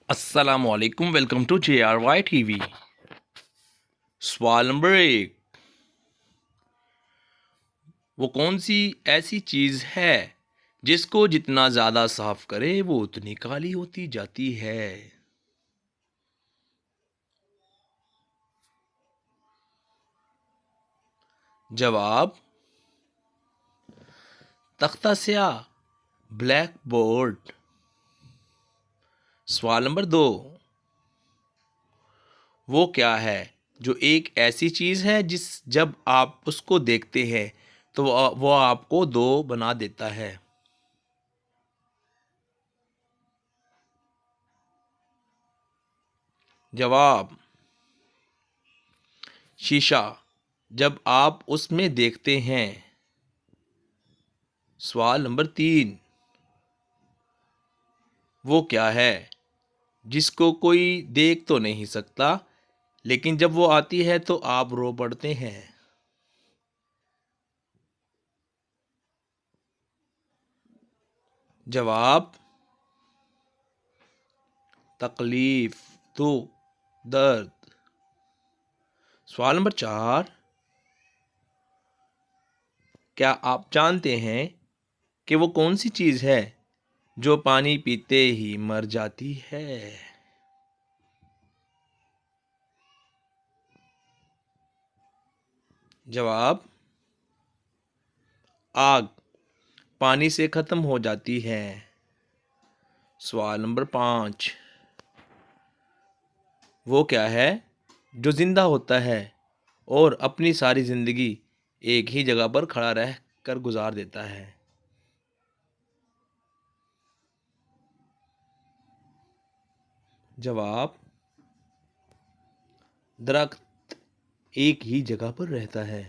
अस्सलामुअलैकुम। Welcome to JRY TV। सवाल number 1, वो कौन सी ऐसी चीज़ है जिसको जितना ज़्यादा साफ करे वो उतनी काली होती जाती है? जवाब, तख्ता स्याह, ब्लैक बोर्ड। सवाल नंबर 2, वो क्या है जो एक ऐसी चीज़ है जिस जब आप उसको देखते हैं तो वो आपको दो बना देता है? जवाब, शीशा, जब आप उसमें देखते हैं। सवाल नंबर 3, वो क्या है जिसको कोई देख तो नहीं सकता लेकिन जब वो आती है तो आप रो पड़ते हैं? जवाब, तकलीफ, दुख, दर्द। सवाल नंबर 4, क्या आप जानते हैं कि वो कौन सी चीज़ है जो पानी पीते ही मर जाती है? जवाब, आग, पानी से ख़त्म हो जाती है। सवाल नंबर 5, वो क्या है जो ज़िंदा होता है और अपनी सारी ज़िंदगी एक ही जगह पर खड़ा रह कर गुजार देता है? जवाब, दरख्त एक ही जगह पर रहता है।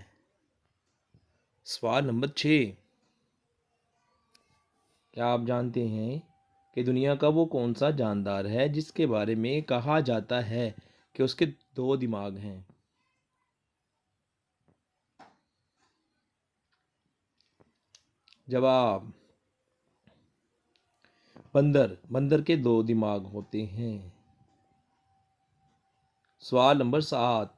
सवाल नंबर 6, क्या आप जानते हैं कि दुनिया का वो कौन सा जानदार है जिसके बारे में कहा जाता है कि उसके दो दिमाग हैं? जवाब, बंदर, बंदर के दो दिमाग होते हैं। सवाल नंबर 7,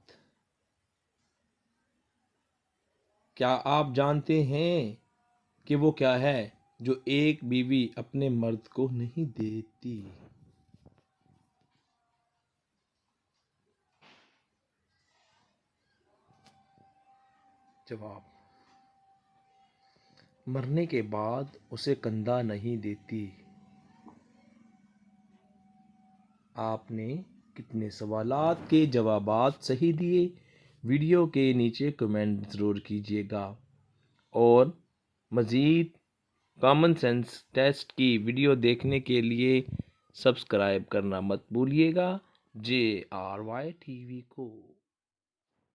क्या आप जानते हैं कि वो क्या है जो एक बीवी अपने मर्द को नहीं देती? जवाब, मरने के बाद उसे कंधा नहीं देती। आपने कितने सवालात के जवाबात सही दिए? वीडियो के नीचे कमेंट ज़रूर कीजिएगा और मज़ीद कॉमन सेंस टेस्ट की वीडियो देखने के लिए सब्सक्राइब करना मत भूलिएगा JRY TV को।